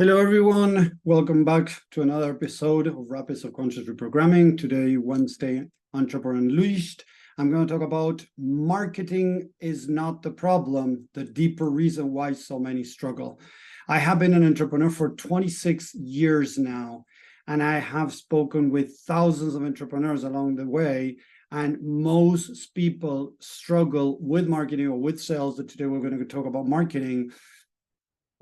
Hello, everyone. Welcome back to another episode of Rapid Subconscious Reprogramming. Today, Wednesday, Entrepreneur Unleashed. I'm going to talk about marketing is not the problem, the deeper reason why so many struggle. I have been an entrepreneur for 26 years now, and I have spoken with thousands of entrepreneurs along the way. And most people struggle with marketing or with sales. Today, we're going to talk about marketing.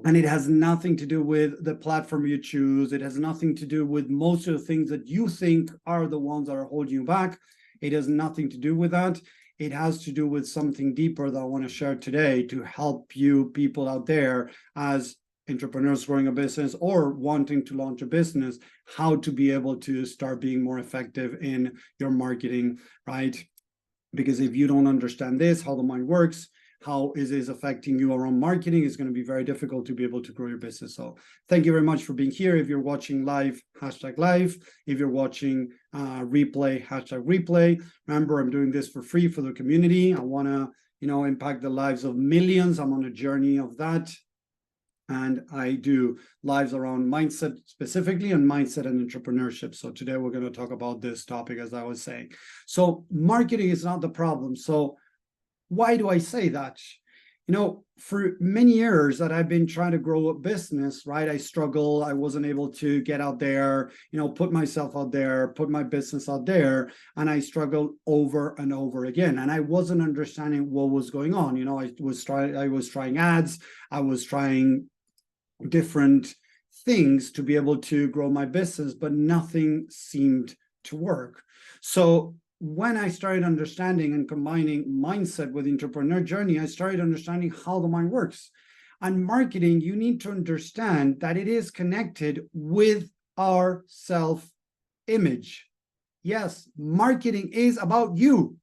And it has nothing to do with the platform you choose. It has nothing to do with most of the things that you think are the ones that are holding you back. It has nothing to do with that. It has to do with something deeper that I want to share today to help you people out there as entrepreneurs growing a business or wanting to launch a business, how to be able to start being more effective in your marketing, right? Because if you don't understand this, how the mind works, how is this affecting you around marketing, is going to be very difficult to be able to grow your business. So thank you very much for being here. If you're watching live, hashtag live. If you're watching replay, hashtag replay. Remember, I'm doing this for free for the community. I want to, impact the lives of millions. I'm on a journey of that. And I do lives around mindset specifically, and mindset and entrepreneurship. So today we're going to talk about this topic, as I was saying. So marketing is not the problem. So why do I say that? For many years that I've been trying to grow a business, right? I struggle. I wasn't able to get out there, put myself out there, put my business out there. And I struggled over and over again. And I wasn't understanding what was going on. I was trying ads. I was trying different things to be able to grow my business, but nothing seemed to work. So when I started understanding and combining mindset with entrepreneur journey, I started understanding how the mind works. And marketing, you need to understand that it is connected with our self-image. Yes, marketing is about you.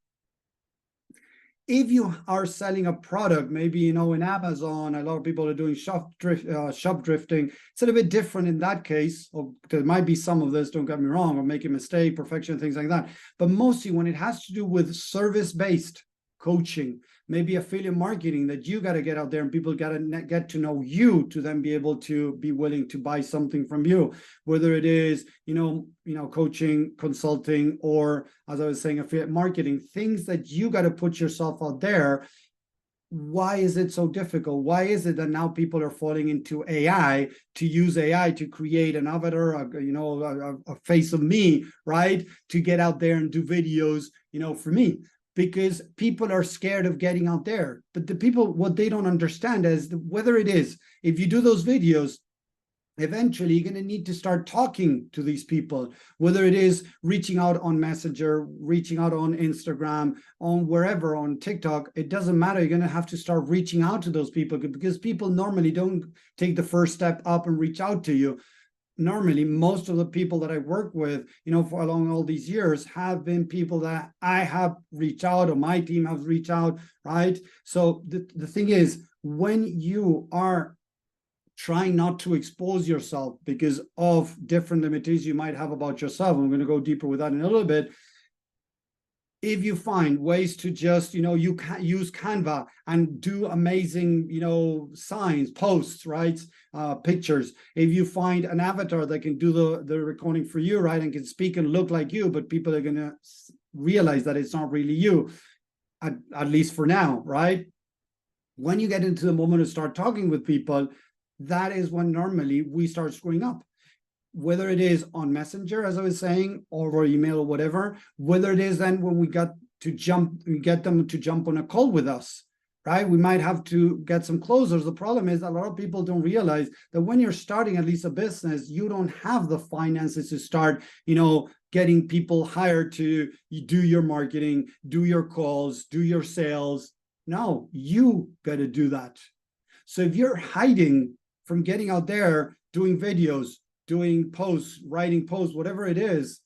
If you are selling a product, maybe, in Amazon, a lot of people are doing shop drifting. It's a little bit different in that case. Or there might be some of this, don't get me wrong, or make a mistake, perfection, things like that. But mostly when it has to do with service-based coaching, maybe affiliate marketing, that you got to get out there and people got to get to know you to then be able to be willing to buy something from you, whether it is, coaching, consulting, or, as I was saying, affiliate marketing, things that you got to put yourself out there. Why is it so difficult? Why is it that now people are falling into AI, to use AI to create an avatar, a face of me, right? To get out there and do videos, for me. Because people are scared of getting out there. But the people, what they don't understand is whether it is, if you do those videos, eventually you're going to need to start talking to these people, whether it is reaching out on Messenger, reaching out on Instagram, on wherever, on TikTok, it doesn't matter. You're going to have to start reaching out to those people, because people normally don't take the first step up and reach out to you. Normally, most of the people that I work with, for along all these years, have been people that I have reached out, or my team has reached out, right? So the thing is, when you are trying not to expose yourself because of different limitations you might have about yourself, I'm going to go deeper with that in a little bit. If you find ways to just, you can use Canva and do amazing, signs, posts, right? Pictures. If you find an avatar that can do the recording for you, right? And can speak and look like you, but people are going to realize that it's not really you, at least for now, right? When you get into the moment to start talking with people, that is when normally we start screwing up. Whether it is on Messenger, as I was saying, or over email or whatever, whether it is then when we get them to jump on a call with us, right? We might have to get some closers. The problem is a lot of people don't realize that when you're starting at least a business, you don't have the finances to start, getting people hired to do your marketing, do your calls, do your sales. No, you got to do that. So if you're hiding from getting out there, doing videos, doing posts, writing posts, whatever it is,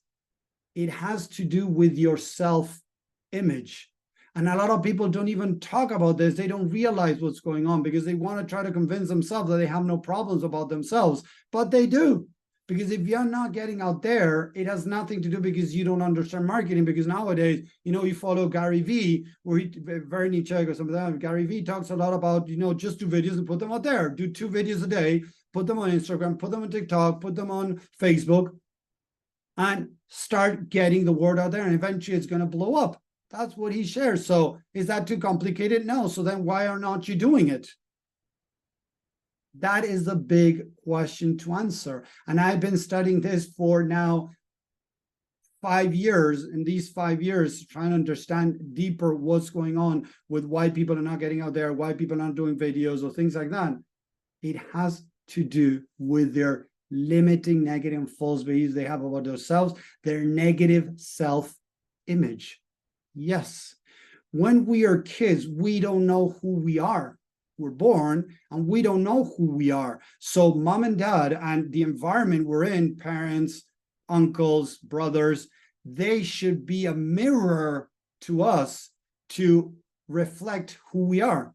it has to do with your self-image. And a lot of people don't even talk about this. They don't realize what's going on because they want to try to convince themselves that they have no problems about themselves, but they do. Because if you're not getting out there, it has nothing to do because you don't understand marketing. Because nowadays, you follow Gary Vee, where Vaynerchuk or something like that. Gary Vee talks a lot about, just do videos and put them out there. Do 2 videos a day, put them on Instagram, put them on TikTok, put them on Facebook, and start getting the word out there. And eventually it's going to blow up. That's what he shares. So is that too complicated? No. So then why are not you doing it? That is the big question to answer. And I've been studying this for now 5 years. In these 5 years, trying to understand deeper what's going on with why people are not getting out there, why people are not doing videos or things like that. It has to do with their limiting negative and false beliefs they have about themselves, their negative self-image. Yes. When we are kids, we don't know who we are. We're born and we don't know who we are. So mom and dad and the environment we're in, parents, uncles, brothers, they should be a mirror to us to reflect who we are.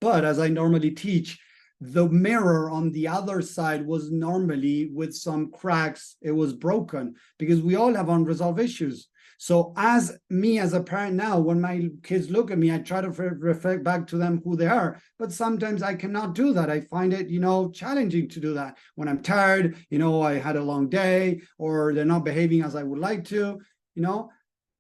But as I normally teach, the mirror on the other side was normally with some cracks. It was broken because we all have unresolved issues. So as a parent now, when my kids look at me, I try to reflect back to them who they are. But sometimes I cannot do that. I find it, challenging to do that. When I'm tired, I had a long day, or they're not behaving as I would like to,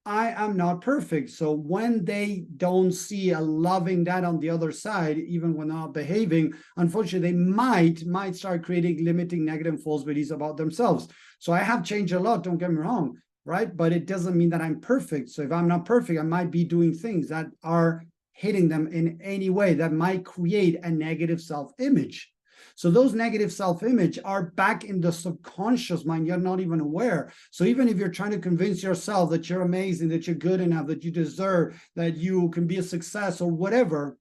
I am not perfect. So when they don't see a loving dad on the other side, even when they're not behaving, unfortunately, they might start creating limiting negative false beliefs about themselves. So I have changed a lot, don't get me wrong. Right? But it doesn't mean that I'm perfect. So if I'm not perfect, I might be doing things that are hitting them in any way that might create a negative self-image. So those negative self-image are back in the subconscious mind. You're not even aware. So even if you're trying to convince yourself that you're amazing, that you're good enough, that you deserve, that you can be a success or whatever,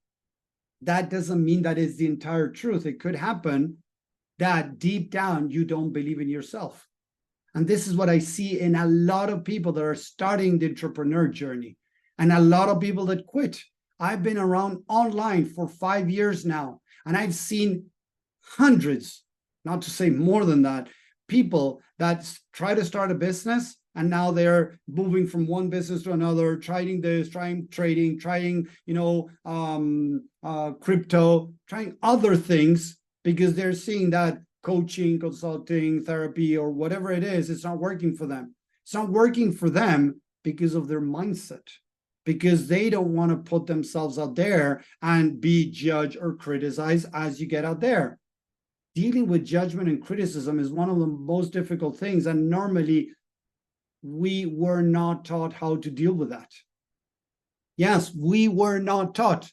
that doesn't mean that is the entire truth. It could happen that deep down, you don't believe in yourself. And this is what I see in a lot of people that are starting the entrepreneur journey and a lot of people that quit. I've been around online for 5 years now, and I've seen hundreds, not to say more than that, people that try to start a business and now they're moving from one business to another, trying this, trying trading, trying, crypto, trying other things because they're seeing that coaching, consulting, therapy, or whatever it is, it's not working for them. It's not working for them because of their mindset, because they don't want to put themselves out there and be judged or criticized as you get out there. Dealing with judgment and criticism is one of the most difficult things, and normally we were not taught how to deal with that. Yes, we were not taught.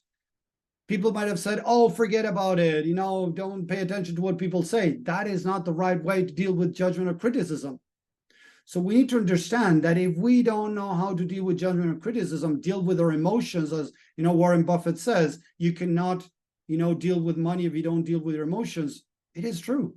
People might have said, oh, forget about it. Don't pay attention to what people say. That is not the right way to deal with judgment or criticism. So we need to understand that if we don't know how to deal with judgment or criticism, deal with our emotions, as Warren Buffett says, you cannot, deal with money if you don't deal with your emotions. It is true.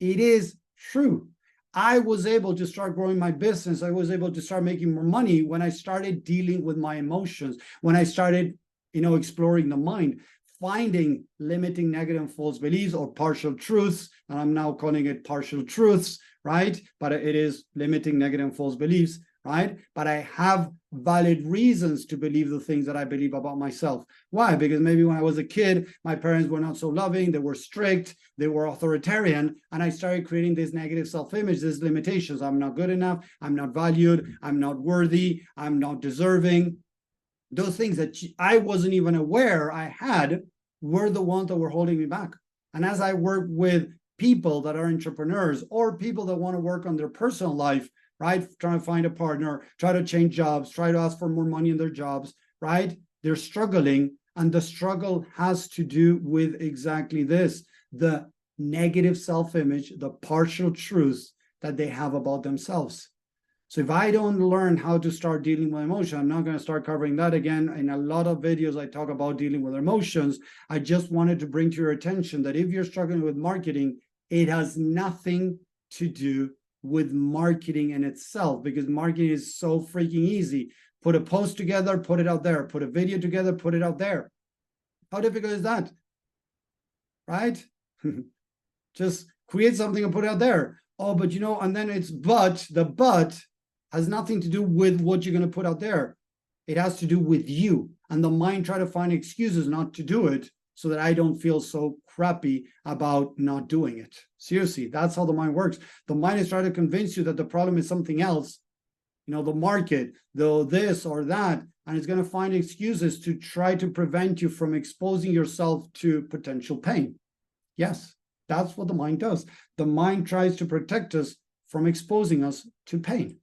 It is true. I was able to start growing my business. I was able to start making more money when I started dealing with my emotions, when I started exploring the mind, finding limiting negative and false beliefs or partial truths. And I'm now calling it partial truths, right? But it is limiting negative and false beliefs, right? But I have valid reasons to believe the things that I believe about myself. Why? Because maybe when I was a kid, my parents were not so loving, they were strict, they were authoritarian, and I started creating this negative self-image, these limitations. I'm not good enough, I'm not valued, I'm not worthy, I'm not deserving. Those things that I wasn't even aware I had were the ones that were holding me back. And as I work with people that are entrepreneurs or people that want to work on their personal life, right? Trying to find a partner, try to change jobs, try to ask for more money in their jobs, right? They're struggling. And the struggle has to do with exactly this, the negative self-image, the partial truths that they have about themselves. So if I don't learn how to start dealing with emotion, I'm not going to start covering that again. In a lot of videos, I talk about dealing with emotions. I just wanted to bring to your attention that if you're struggling with marketing, it has nothing to do with marketing in itself, because marketing is so freaking easy. Put a post together, put it out there. Put a video together, put it out there. How difficult is that? Right? Just create something and put it out there. Oh, but and then the but has nothing to do with what you're going to put out there. It has to do with you. And the mind try to find excuses not to do it so that I don't feel so crappy about not doing it. Seriously, that's how the mind works. The mind is trying to convince you that the problem is something else, the market, this or that, and it's going to find excuses to try to prevent you from exposing yourself to potential pain. Yes, that's what the mind does. The mind tries to protect us from exposing us to pain.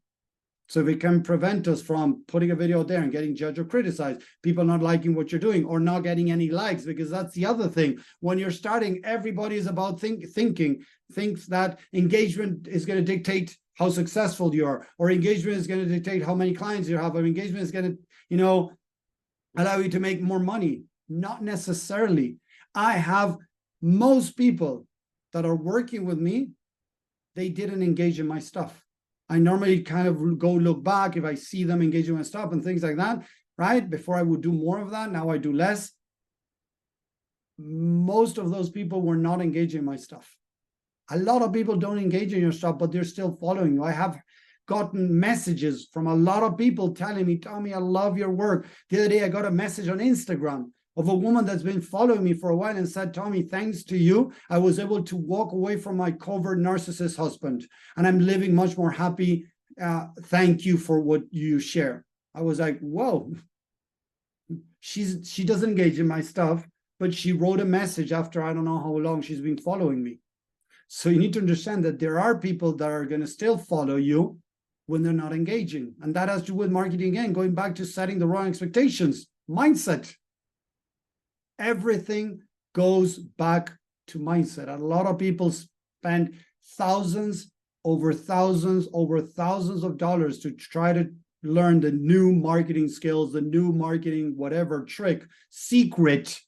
So if it can prevent us from putting a video there and getting judged or criticized, people not liking what you're doing or not getting any likes, because that's the other thing. When you're starting, everybody is about thinks that engagement is going to dictate how successful you are, or engagement is going to dictate how many clients you have, or engagement is going to, allow you to make more money. Not necessarily. I have most people that are working with me, they didn't engage in my stuff. I normally kind of go look back if I see them engaging with stuff and things like that, right? Before I would do more of that, now I do less. Most of those people were not engaging in my stuff. A lot of people don't engage in your stuff, but they're still following you. I have gotten messages from a lot of people telling me, Tommy, I love your work. The other day, I got a message on Instagram of a woman that's been following me for a while and said, Tommy, thanks to you, I was able to walk away from my covert narcissist husband, and I'm living much more happy. Thank you for what you share. I was like, whoa. She doesn't engage in my stuff, but she wrote a message after I don't know how long she's been following me. So you need to understand that there are people that are going to still follow you when they're not engaging. And that has to do with marketing again, going back to setting the wrong expectations, mindset. Everything goes back to mindset. A lot of people spend thousands of dollars to try to learn the new marketing skills, the new marketing, whatever trick, secret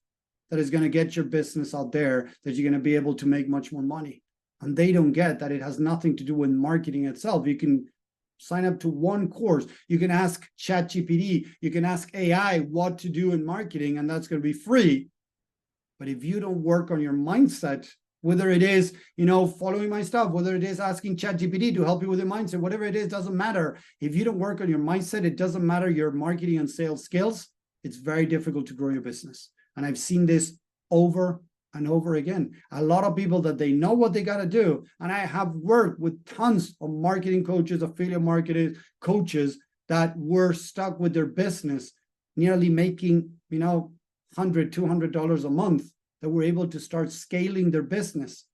that is going to get your business out there, that you're going to be able to make much more money. And they don't get that it has nothing to do with marketing itself. You can sign up to one course. You can ask ChatGPT, you can ask AI what to do in marketing, and that's going to be free. But if you don't work on your mindset, whether it is, following my stuff, whether it is asking ChatGPT to help you with your mindset, whatever it is, doesn't matter. If you don't work on your mindset, it doesn't matter your marketing and sales skills. It's very difficult to grow your business. And I've seen this over and over again. A lot of people that they know what they got to do. And I have worked with tons of marketing coaches, affiliate marketing coaches that were stuck with their business, nearly making, $100, $200 a month, that were able to start scaling their business.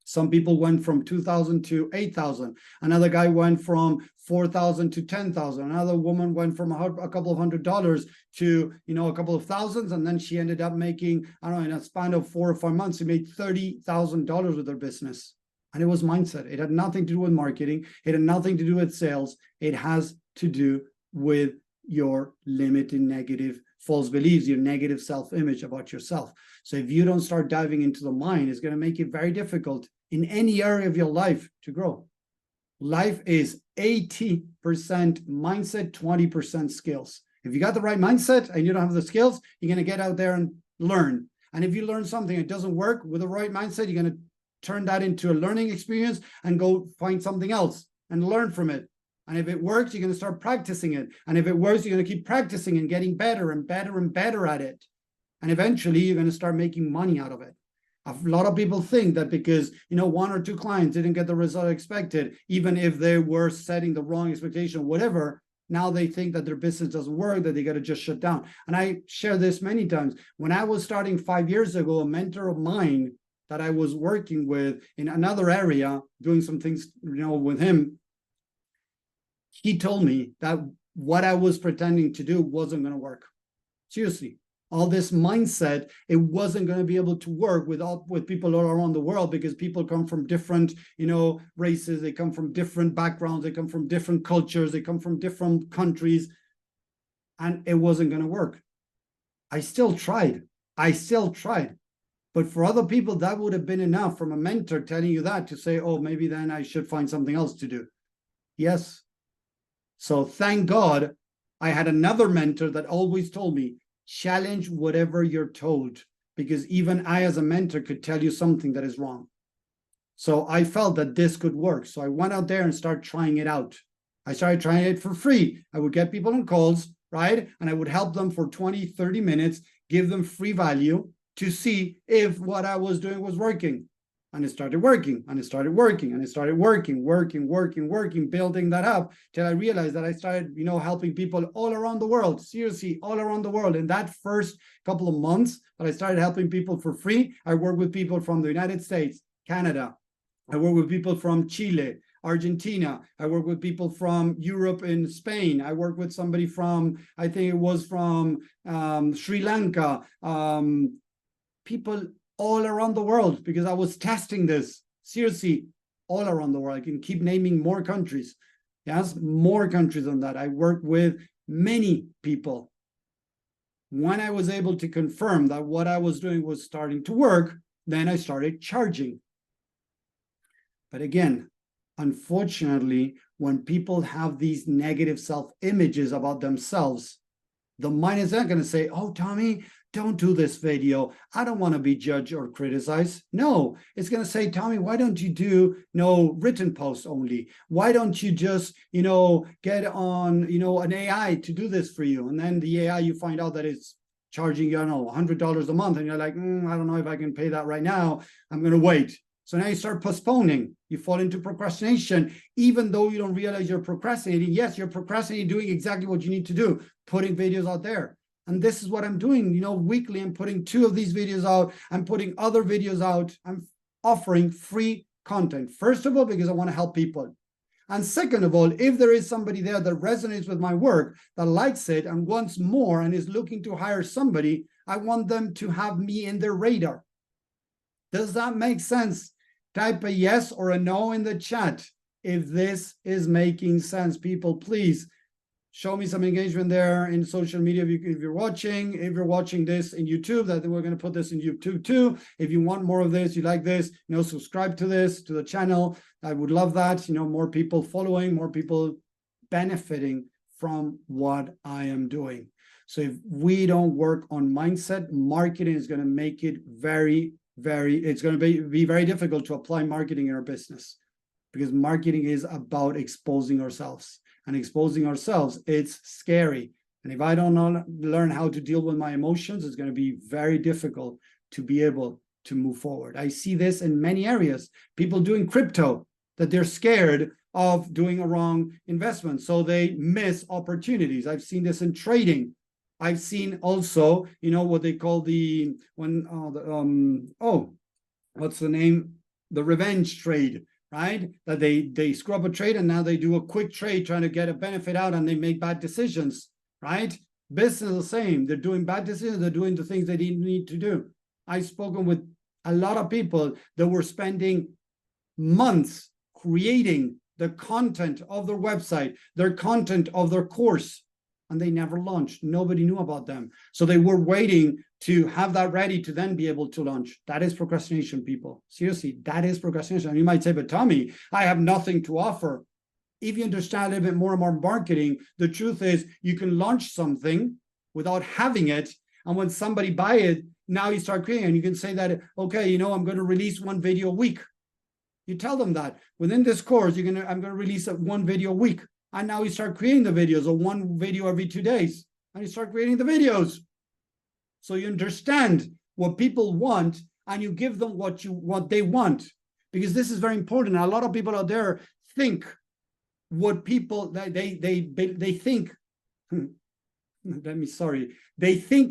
Some people went from 2,000 to 8,000. Another guy went from 4,000 to 10,000. Another woman went from a couple of $100s to, a couple of thousands. And then she ended up making, in a span of 4 or 5 months, she made $30,000 with her business. And it was mindset. It had nothing to do with marketing. It had nothing to do with sales. It has to do with your limiting negative false beliefs, your negative self-image about yourself. So if you don't start diving into the mind, it's going to make it very difficult in any area of your life to grow. Life is 80% mindset, 20% skills. If you got the right mindset and you don't have the skills, you're going to get out there and learn. And if you learn something that doesn't work with the right mindset, you're going to turn that into a learning experience and go find something else and learn from it. And if it works, you're going to start practicing it. And if it works, you're going to keep practicing and getting better and better and better at it. And eventually, you're going to start making money out of it. A lot of people think that because, 1 or 2 clients didn't get the result expected, even if they were setting the wrong expectation, whatever, now they think that their business doesn't work, that they got to just shut down. And I share this many times. When I was starting 5 years ago, a mentor of mine that I was working with in another area, doing some things, with him, he told me that what I was pretending to do wasn't going to work. Seriously, all this mindset, it wasn't going to be able to work with people all around the world, because people come from different, races. They come from different backgrounds. They come from different cultures. They come from different countries. And it wasn't going to work. I still tried. But for other people, that would have been enough from a mentor telling you that to say, oh, maybe then I should find something else to do. Yes. So thank God I had another mentor that always told me, challenge whatever you're told, because even I as a mentor could tell you something that is wrong. So I felt that this could work. So I went out there and started trying it out. I started trying it for free. I would get people on calls, right? And I would help them for 20, 30 minutes, give them free value to see if what I was doing was working. And it started working, and it started working, and it started working, building that up till I realized that I started, helping people all around the world, seriously, all around the world. In that first couple of months that I started helping people for free, I worked with people from the United States, Canada. I work with people from Chile, Argentina. I work with people from Europe and Spain. I work with somebody from, I think it was from Sri Lanka. People all around the world, because I was testing this, seriously, all around the world. I can keep naming more countries. Yes, more countries than that. I work with many people. When I was able to confirm that what I was doing was starting to work, then I started charging. But again, unfortunately, when people have these negative self-images about themselves, the mind is not going to say, oh, Tommy, don't do this video. I don't want to be judged or criticized. No, it's going to say, Tommy, why don't you do written posts only? Why don't you just, get on, an AI to do this for you? And then the AI, you find out that it's charging you, $100 a month. And you're like, I don't know if I can pay that right now. I'm going to wait. So now you start postponing. You fall into procrastination, even though you don't realize you're procrastinating. Yes, you're procrastinating, doing exactly what you need to do, putting videos out there. And this is what I'm doing, weekly. I'm putting 2 of these videos out. I'm putting other videos out. I'm offering free content. First of all, because I want to help people. And second of all, if there is somebody there that resonates with my work, that likes it and wants more and is looking to hire somebody, I want them to have me in their radar. Does that make sense? Type a yes or a no in the chat if this is making sense. People, please show me some engagement there in social media if you're watching. If you're watching this in YouTube, that we're going to put this in YouTube too. If you want more of this, you like this, subscribe to the channel. I would love that. More people following, more people benefiting from what I am doing. So if we don't work on mindset, marketing is going to make it it's going to be very difficult to apply marketing in our business, because marketing is about exposing ourselves, and exposing ourselves, it's scary. And if I don't learn how to deal with my emotions, it's going to be very difficult to be able to move forward. I see this in many areas. People doing crypto, that they're scared of doing a wrong investment, so they miss opportunities. I've seen this in trading. I've seen also, what they call what's the name? The revenge trade, right? That they screw up a trade and now they do a quick trade trying to get a benefit out, and they make bad decisions, right? Business is the same. They're doing bad decisions. They're doing the things they didn't need to do. I've spoken with a lot of people that were spending months creating the content of their website, their content of their course, and they never launched. Nobody knew about them. So they were waiting to have that ready to then be able to launch. That is procrastination, people. Seriously, that is procrastination. And you might say, but Tommy, I have nothing to offer. If you understand a little bit more about marketing, the truth is you can launch something without having it. And when somebody buy it, now you start creating, and you can say that, okay, I'm going to release 1 video a week. You tell them that within this course, I'm going to release 1 video a week. And now you start creating the videos, or 1 video every 2 days, and you start creating the videos. So you understand what people want, and you give them what they want, because this is very important. A lot of people out there think what people they think.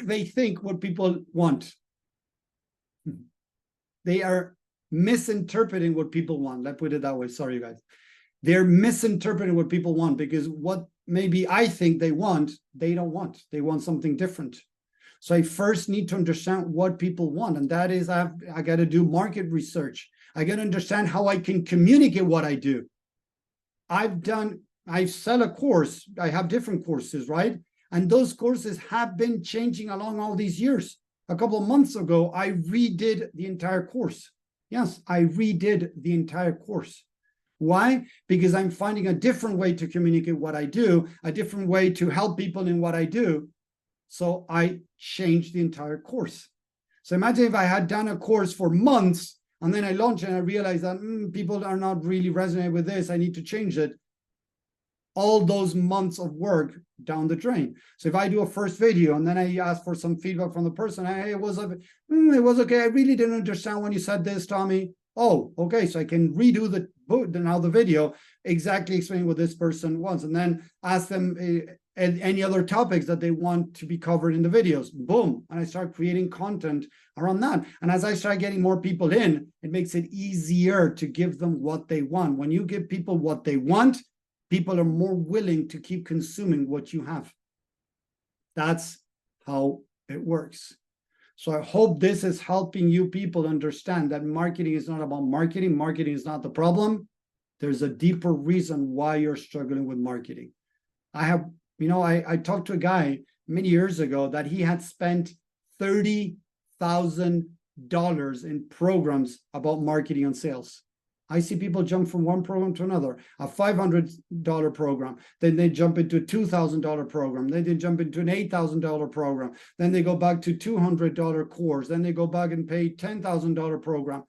They think what people want. They are misinterpreting what people want. Let's put it that way. Sorry, guys. They're misinterpreting what people want, because what maybe I think they want, they don't want. They want something different. So I first need to understand what people want. And that is, I got to do market research. I got to understand how I can communicate what I do. I sell a course. I have different courses, right? And those courses have been changing along all these years. A couple of months ago, I redid the entire course. Yes, I redid the entire course. Why? Because I'm finding a different way to communicate what I do, a different way to help people in what I do. So I changed the entire course. So imagine if I had done a course for months and then I launch and I realize that people are not really resonating with this, I need to change it. All those months of work down the drain. So if I do a first video and then I ask for some feedback from the person, hey, it was okay. I really didn't understand when you said this, Tommy. Oh, okay. So I can redo the video, exactly explaining what this person wants, and then ask them any other topics that they want to be covered in the videos. Boom. And I start creating content around that. And as I start getting more people in, it makes it easier to give them what they want. When you give people what they want, people are more willing to keep consuming what you have. That's how it works. So I hope this is helping you people understand that marketing is not about marketing. Marketing is not the problem. There's a deeper reason why you're struggling with marketing. I talked to a guy many years ago that he had spent $30,000 in programs about marketing and sales. I see people jump from one program to another, a $500 program, then they jump into a $2,000 program, then they jump into an $8,000 program, then they go back to $200 course, then they go back and pay $10,000 program.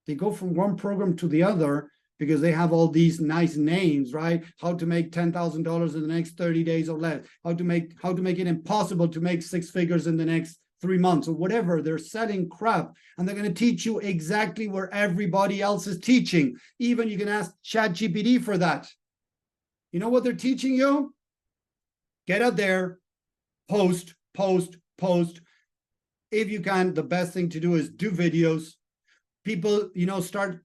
They go from one program to the other because they have all these nice names, right? How to make $10,000 in the next 30 days or less, how to make it impossible to make six figures in the next 3 months or whatever. They're selling crap, and they're going to teach you exactly where everybody else is teaching. Even you can ask ChatGPT for that. You know what they're teaching you? Get out there, post. If you can, the best thing to do is do videos. People, start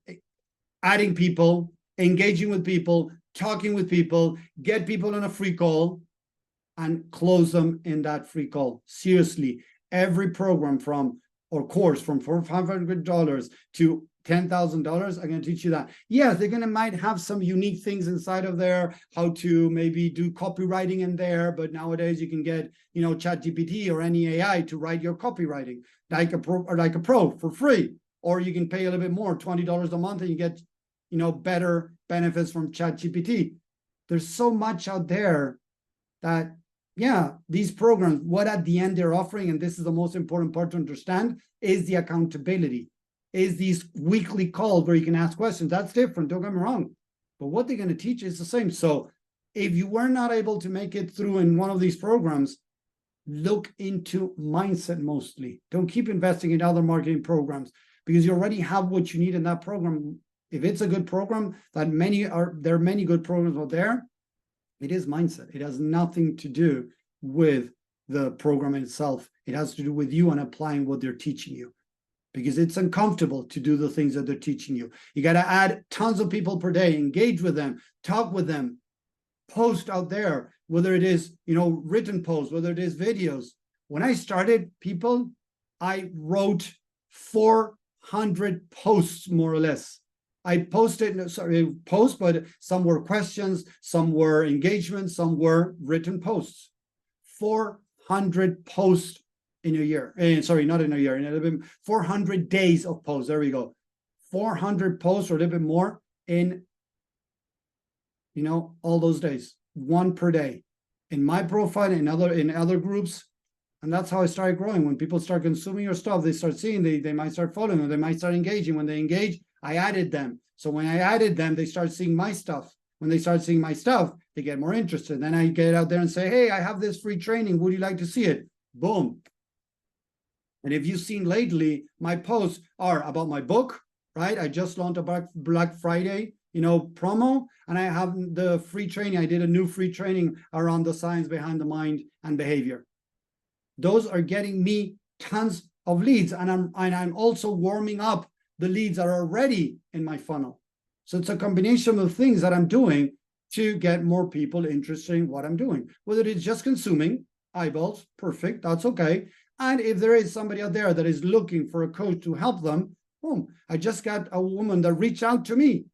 adding people, engaging with people, talking with people, get people on a free call, and close them in that free call. Seriously. Every program or course from $500 to $10,000, I'm going to teach you that. Yes, they're might have some unique things inside of there, how to maybe do copywriting in there, but nowadays you can get, ChatGPT or any AI to write your copywriting like a pro for free, or you can pay a little bit more, $20 a month, and you get, better benefits from ChatGPT. There's so much out there that, yeah, these programs, what at the end they're offering, and this is the most important part to understand, is the accountability, is these weekly calls where you can ask questions. That's different, don't get me wrong. But what they're going to teach is the same. So if you were not able to make it through in one of these programs, look into mindset mostly. Don't keep investing in other marketing programs because you already have what you need in that program. If it's a good program, there are many good programs out there. It is mindset. It has nothing to do with the program itself. It has to do with you and applying what they're teaching you, because it's uncomfortable to do the things that they're teaching you. You got to add tons of people per day, engage with them, talk with them, post out there, whether it is, written posts, whether it is videos. When I started, people, I wrote 400 posts, more or less. I posted, but some were questions, some were engagements, some were written posts. 400 posts in a year. Not in a year, in 400 days of posts. There we go. 400 posts or a little bit more in, all those days, one per day. In my profile, in other groups. And that's how I started growing. When people start consuming your stuff, they start seeing, they might start following, or they might start engaging. When they engage, I added them. So when I added them, they start seeing my stuff. When they start seeing my stuff, they get more interested. Then I get out there and say, hey, I have this free training. Would you like to see it? Boom. And if you've seen lately, my posts are about my book, right? I just launched a Black Friday, promo, and I have the free training. I did a new free training around the science behind the mind and behavior. Those are getting me tons of leads, and I'm also warming up the leads that are already in my funnel. So it's a combination of things that I'm doing to get more people interested in what I'm doing. Whether it's just consuming eyeballs, perfect, that's okay. And if there is somebody out there that is looking for a coach to help them, boom. I just got a woman that reached out to me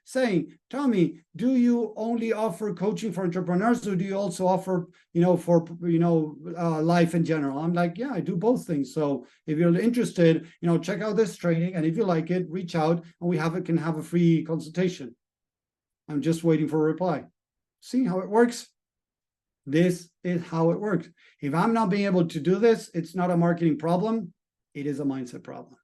saying, Tommy, do you only offer coaching for entrepreneurs, or do you also offer, for life in general? I'm like, yeah, I do both things. So if you're interested, check out this training, and if you like it, reach out, and we can have a free consultation. I'm just waiting for a reply. See how it works? This is how it works. If I'm not being able to do this, it's not a marketing problem. It is a mindset problem.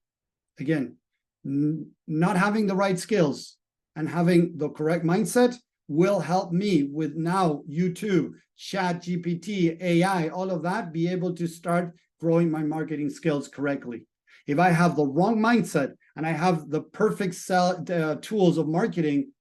Again, Not having the right skills and having the correct mindset will help me with now YouTube, Chat GPT, AI, all of that, be able to start growing my marketing skills correctly. If I have the wrong mindset and I have the perfect tools of marketing,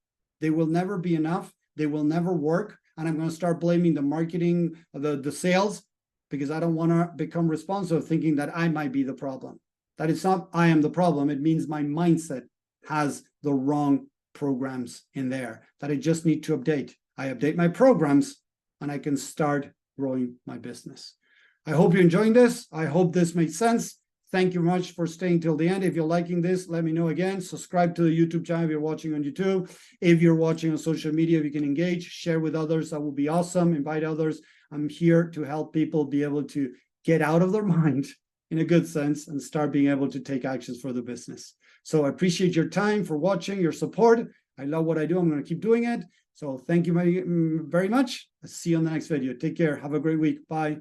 they will never be enough. They will never work. And I'm going to start blaming the marketing, the sales, because I don't want to become responsible thinking that I might be the problem. That it's not I am the problem. It means my mindset has the wrong programs in there that I just need to update. I update my programs and I can start growing my business. I hope you're enjoying this. I hope this made sense. Thank you much for staying till the end. If you're liking this, let me know again. Subscribe to the YouTube channel if you're watching on YouTube. If you're watching on social media, if you can engage, share with others, that would be awesome. Invite others. I'm here to help people be able to get out of their mind in a good sense and start being able to take actions for the business. So I appreciate your time for watching, your support. I love what I do. I'm going to keep doing it. So thank you very much. I'll see you on the next video. Take care. Have a great week. Bye.